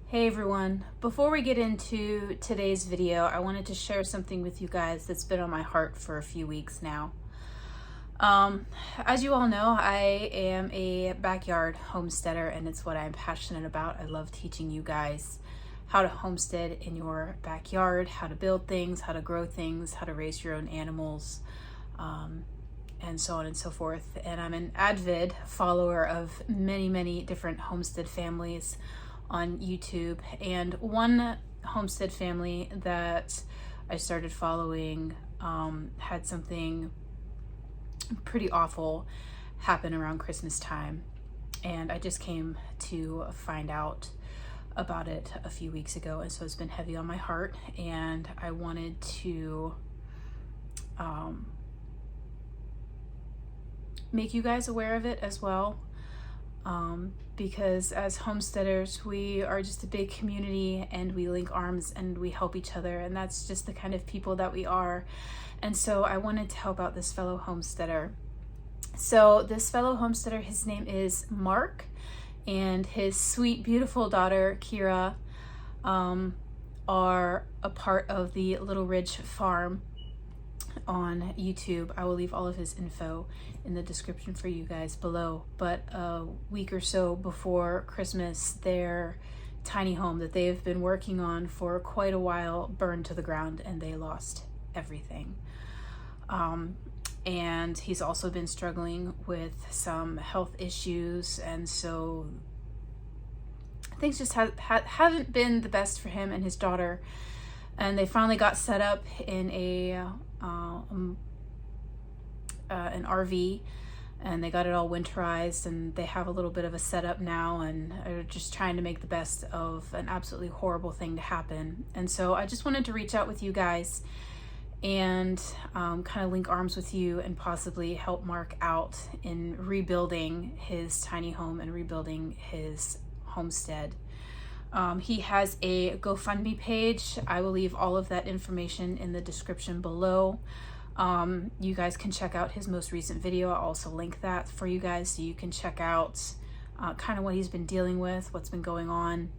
Hey everyone, before we get into today's video, I wanted to share something with you guys that's been on my heart for a few weeks now. As you all know, I am a backyard homesteader and it's what I'm passionate about. I love teaching you guys how to homestead in your backyard, how to build things, how to grow things, how to raise your own animals, and so on and so forth. And I'm an avid follower of many different homestead families on YouTube, and one homestead family that I started following had something pretty awful happen around Christmas time, and I just came to find out about it a few weeks ago, and so it's been heavy on my heart, and I wanted to make you guys aware of it as well. Because as homesteaders, we are just a big community and we link arms and we help each other, and that's just the kind of people that we are. And so I wanted to help out this fellow homesteader. So this fellow homesteader, his name is Mark, and his sweet, beautiful daughter, Kira, are a part of the Little Ridge Farm on YouTube. I will leave all of his info in the description for you guys below. But a week or so before Christmas, their tiny home that they have been working on for quite a while burned to the ground and they lost everything. And he's also been struggling with some health issues, and so things just haven't been the best for him and his daughter. And they finally got set up in an RV, and they got it all winterized, and they have a little bit of a setup now, and are just trying to make the best of an absolutely horrible thing to happen. And so I just wanted to reach out with you guys and kind of link arms with you and possibly help Mark out in rebuilding his tiny home and rebuilding his homestead. He has a GoFundMe page. I will leave all of that information in the description below. You guys can check out his most recent video. I'll also link that for you guys so you can check out kind of what he's been dealing with, what's been going on.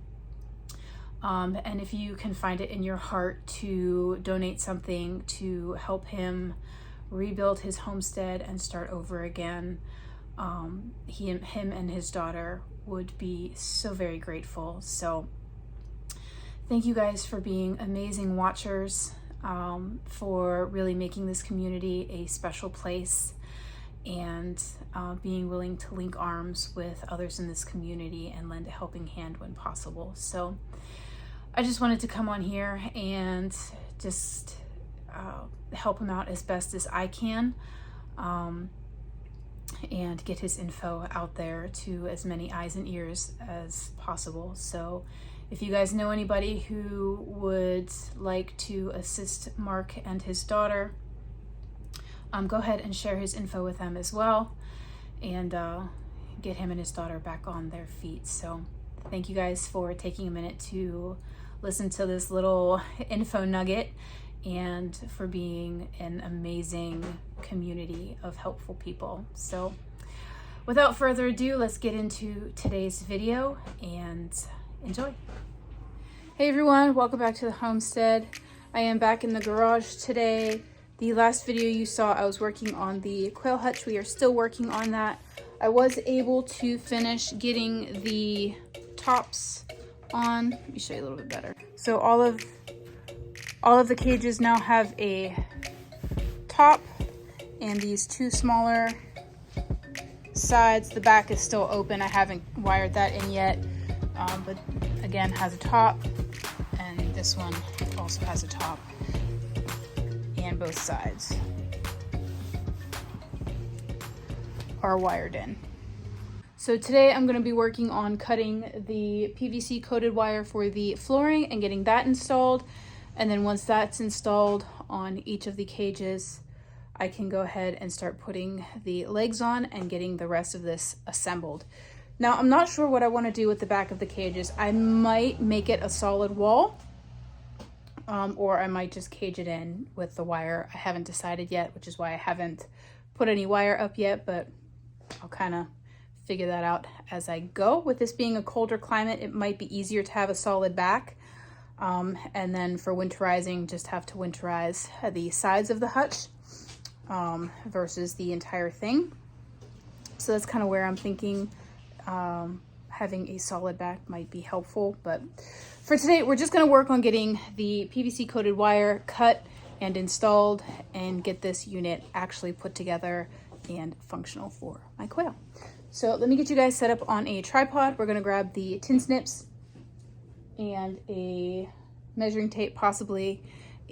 And if you can find it in your heart to donate something to help him rebuild his homestead and start over again, him and his daughter would be so very grateful. So thank you guys for being amazing watchers, for really making this community a special place, and being willing to link arms with others in this community and lend a helping hand when possible. So I just wanted to come on here and just help him out as best as I can, and get his info out there to as many eyes and ears as possible. So if you guys know anybody who would like to assist Mark and his daughter, go ahead and share his info with them as well, and get him and his daughter back on their feet. So thank you guys for taking a minute to listen to this little info nugget, and for being an amazing community of helpful people. So without further ado, let's get into today's video and enjoy. Hey everyone, welcome back to the homestead. I am back in the garage today. The last video you saw, I was working on the Quail Hutch. We are still working on that. I was able to finish getting the tops on. Let me show you a little bit better. So all of the cages now have a top, and these two smaller sides, the back is still open. I haven't wired that in yet, but again has a top, and this one also has a top, and both sides are wired in. So today I'm going to be working on cutting the PVC coated wire for the flooring and getting that installed. And then once that's installed on each of the cages, I can go ahead and start putting the legs on and getting the rest of this assembled. Now, I'm not sure what I want to do with the back of the cages. I might make it a solid wall, or I might just cage it in with the wire. I haven't decided yet, which is why I haven't put any wire up yet, but I'll kind of figure that out as I go. With this being a colder climate, it might be easier to have a solid back. And then for winterizing, just have to winterize the sides of the hutch versus the entire thing. So that's kind of where I'm thinking having a solid back might be helpful. But for today, we're just going to work on getting the PVC coated wire cut and installed and get this unit actually put together and functional for my quail. So let me get you guys set up on a tripod. We're going to grab the tin snips and a measuring tape possibly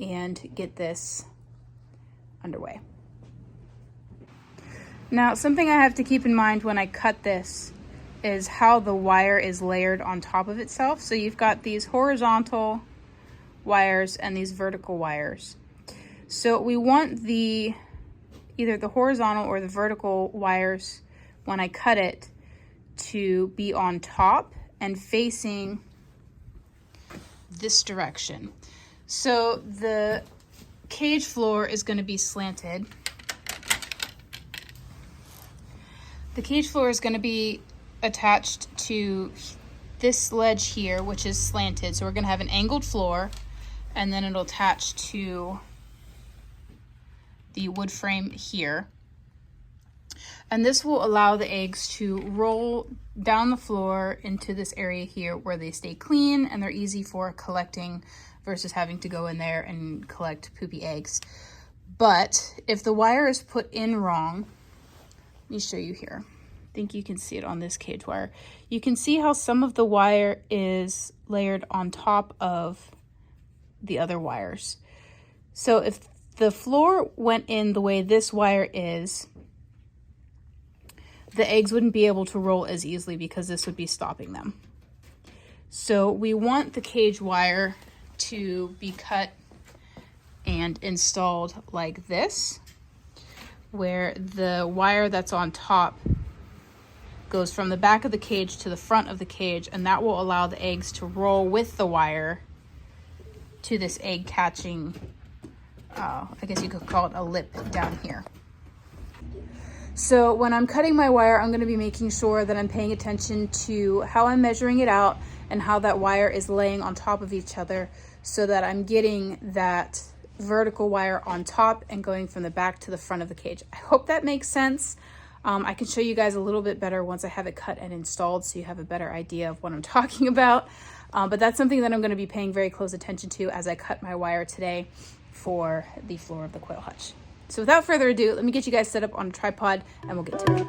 and get this underway. Now, something I have to keep in mind when I cut this is how the wire is layered on top of itself. So you've got these horizontal wires and these vertical wires. So we want either the horizontal or the vertical wires, when I cut it, to be on top and facing this direction. So the cage floor is going to be slanted. The cage floor is going to be attached to this ledge here, which is slanted. So we're going to have an angled floor, and then it'll attach to the wood frame here. And this will allow the eggs to roll down the floor into this area here where they stay clean and they're easy for collecting versus having to go in there and collect poopy eggs. But if the wire is put in wrong, let me show you here. I think you can see it on this cage wire. You can see how some of the wire is layered on top of the other wires. So if the floor went in the way this wire is, the eggs wouldn't be able to roll as easily because this would be stopping them. So we want the cage wire to be cut and installed like this, where the wire that's on top goes from the back of the cage to the front of the cage, and that will allow the eggs to roll with the wire to this egg catching, I guess you could call it a lip down here. So when I'm cutting my wire, I'm going to be making sure that I'm paying attention to how I'm measuring it out and how that wire is laying on top of each other so that I'm getting that vertical wire on top and going from the back to the front of the cage. I hope that makes sense. I can show you guys a little bit better once I have it cut and installed so you have a better idea of what I'm talking about. But that's something that I'm going to be paying very close attention to as I cut my wire today for the floor of the quail hutch. So without further ado, let me get you guys set up on a tripod and we'll get to it.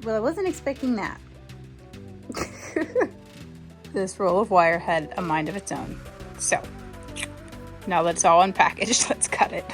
Well, I wasn't expecting that. This roll of wire had a mind of its own. So, now let's all unpackage. Let's cut it.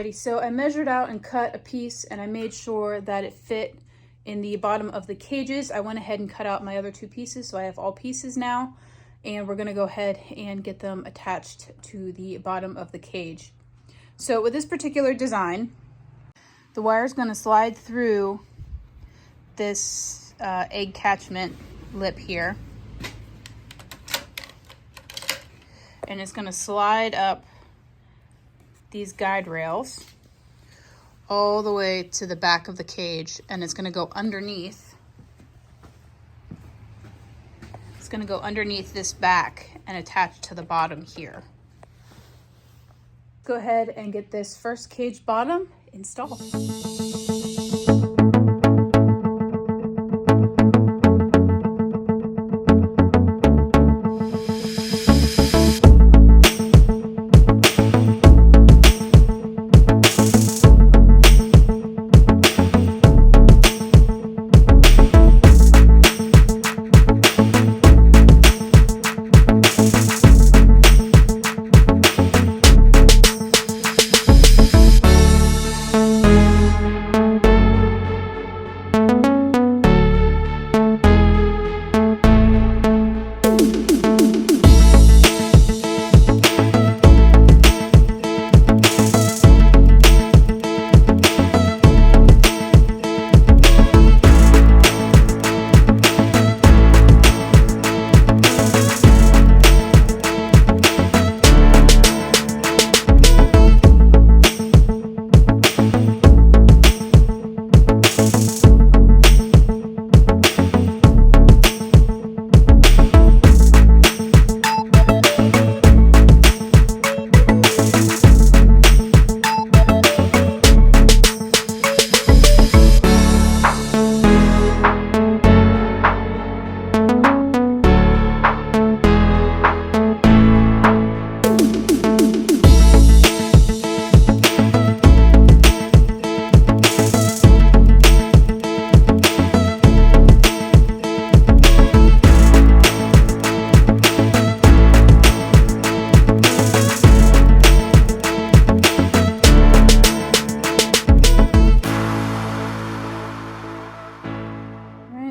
Alrighty, so I measured out and cut a piece, and I made sure that it fit in the bottom of the cages. I went ahead and cut out my other two pieces, so I have all pieces now, and we're gonna go ahead and get them attached to the bottom of the cage. So with this particular design, the wire is gonna slide through this egg catchment lip here, and it's gonna slide up these guide rails all the way to the back of the cage, and it's going to go underneath. It's going to go underneath this back and attach to the bottom here. Go ahead and get this first cage bottom installed.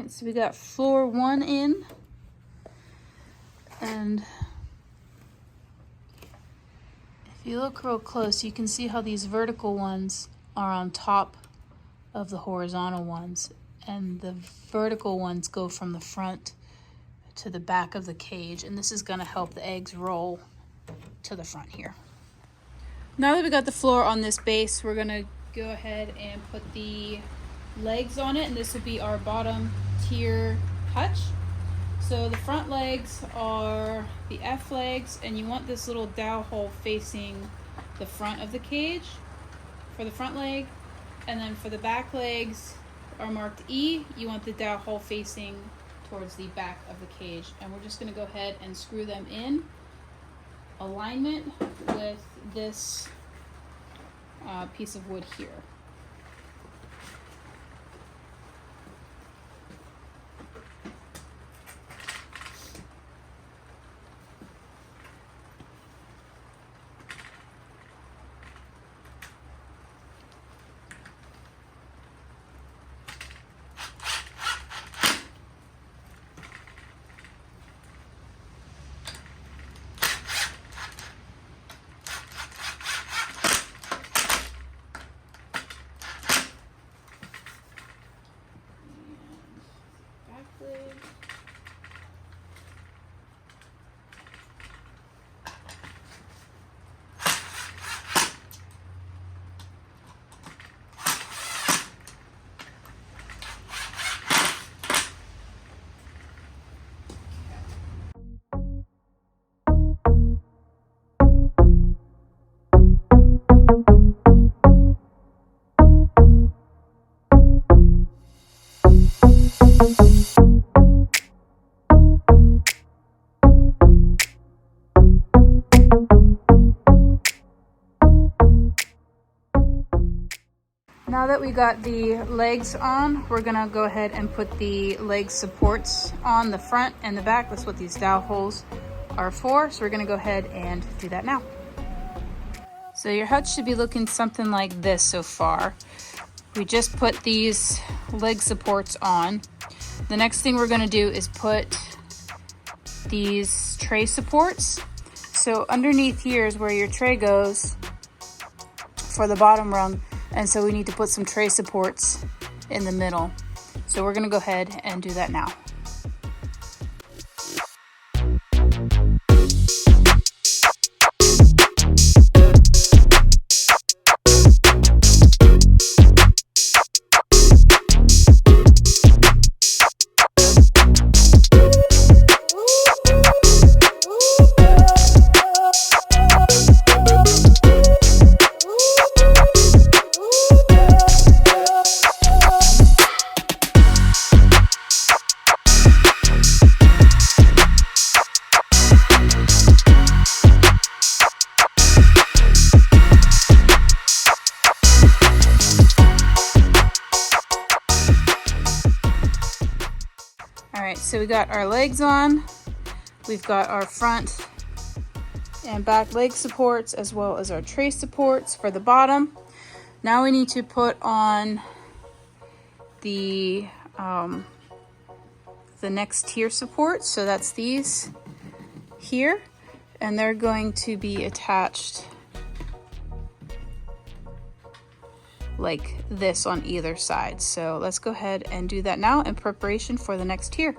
So we got floor 1 in, and if you look real close, you can see how these vertical ones are on top of the horizontal ones, and the vertical ones go from the front to the back of the cage, and this is going to help the eggs roll to the front here. Now that we got the floor on this base, we're going to go ahead and put the legs on it, and this would be our bottom tier hutch. So the front legs are the F legs, and you want this little dowel hole facing the front of the cage for the front leg, and then for the back legs are marked E. You want the dowel hole facing towards the back of the cage, and we're just going to go ahead and screw them in alignment with this piece of wood here. Now that we got the legs on, we're gonna go ahead and put the leg supports on the front and the back. That's what these dowel holes are for. So we're gonna go ahead and do that now. So your hutch should be looking something like this so far. We just put these leg supports on. The next thing we're gonna do is put these tray supports. So underneath here is where your tray goes for the bottom rung. And so we need to put some tray supports in the middle. So we're gonna go ahead and do that now. So we got our legs on, we've got our front and back leg supports as well as our tray supports for the bottom. Now we need to put on the next tier supports. So that's these here, and they're going to be attached like this on either side. So let's go ahead and do that now in preparation for the next tier.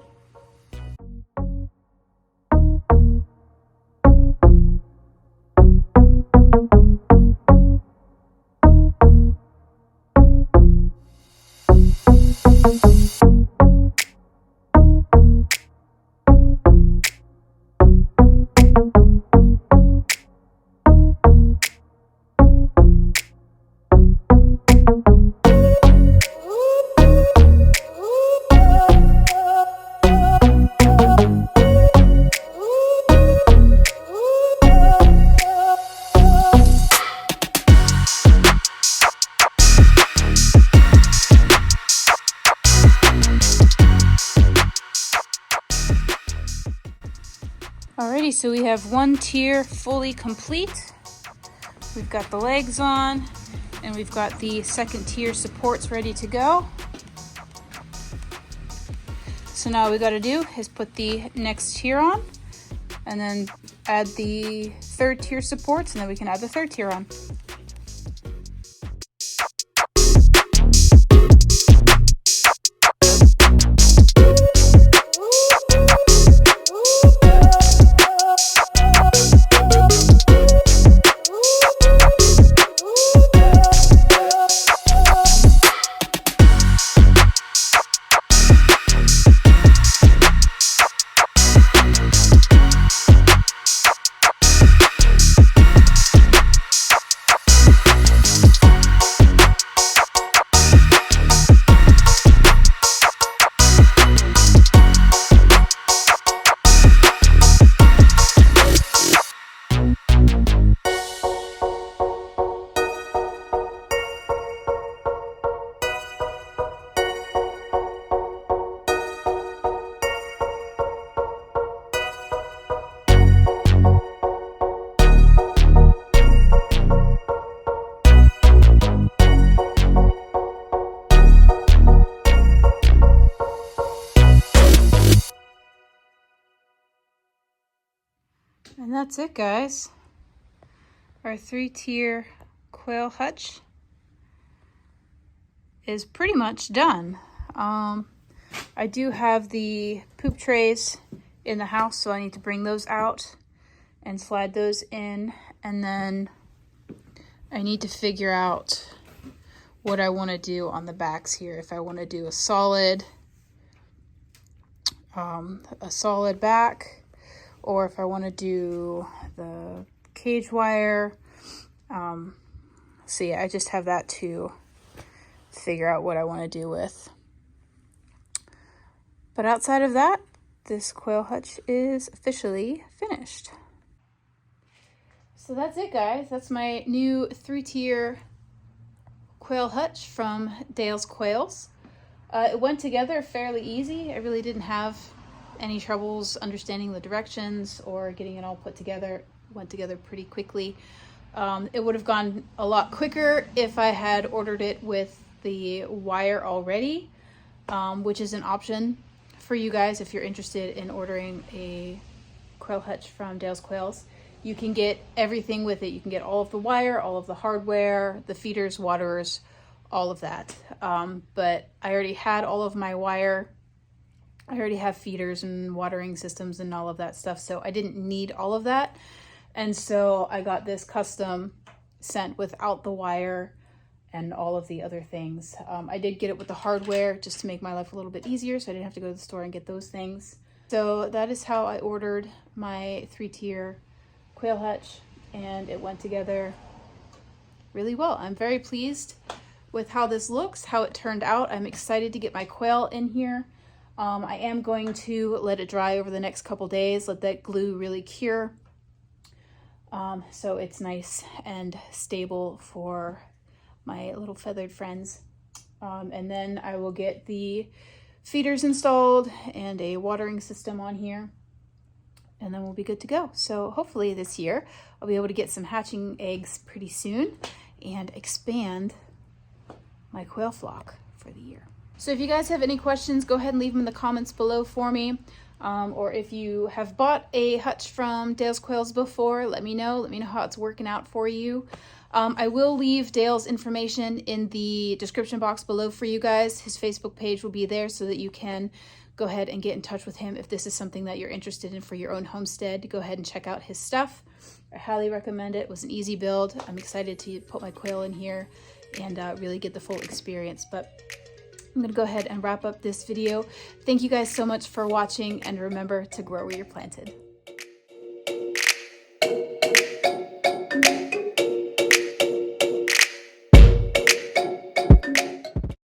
Alrighty, so we have one tier fully complete. We've got the legs on, and we've got the second tier supports ready to go. So now all we gotta do is put the next tier on, and then add the third tier supports, and then we can add the third tier on. And that's it, guys. Our 3-tier quail hutch is pretty much done. I do have the poop trays in the house, so I need to bring those out and slide those in, and then I need to figure out what I want to do on the backs here. If I want to do a solid back, or if I want to do the cage wire. So yeah, I just have that to figure out what I want to do with. But outside of that, this quail hutch is officially finished. So that's it, guys. That's my new 3-tier quail hutch from Dale's Quails. It went together fairly easy. I really didn't have any troubles understanding the directions or getting it all put together. It went together pretty quickly. It would have gone a lot quicker if I had ordered it with the wire already, which is an option for you guys if you're interested in ordering a Quail Hutch from Dale's Quails. You can get everything with it. You can get all of the wire, all of the hardware, the feeders, waterers, all of that. But I already had all of my wire. I already have feeders and watering systems and all of that stuff, so I didn't need all of that. And so I got this custom sent without the wire and all of the other things. I did get it with the hardware just to make my life a little bit easier, so I didn't have to go to the store and get those things. So that is how I ordered my 3-tier Quail Hutch, and it went together really well. I'm very pleased with how this looks, how it turned out. I'm excited to get my quail in here. I am going to let it dry over the next couple days, let that glue really cure. So it's nice and stable for my little feathered friends. And then I will get the feeders installed and a watering system on here, and then we'll be good to go. So hopefully this year I'll be able to get some hatching eggs pretty soon and expand my quail flock for the year. So if you guys have any questions, go ahead and leave them in the comments below for me. Or if you have bought a hutch from Dale's Quails before, let me know. Let me know how it's working out for you. I will leave Dale's information in the description box below for you guys. His Facebook page will be there so that you can go ahead and get in touch with him if this is something that you're interested in for your own homestead. Go ahead and check out his stuff. I highly recommend it. It was an easy build. I'm excited to put my quail in here and really get the full experience. But I'm going to go ahead and wrap up this video. Thank you guys so much for watching, and remember to grow where you're planted.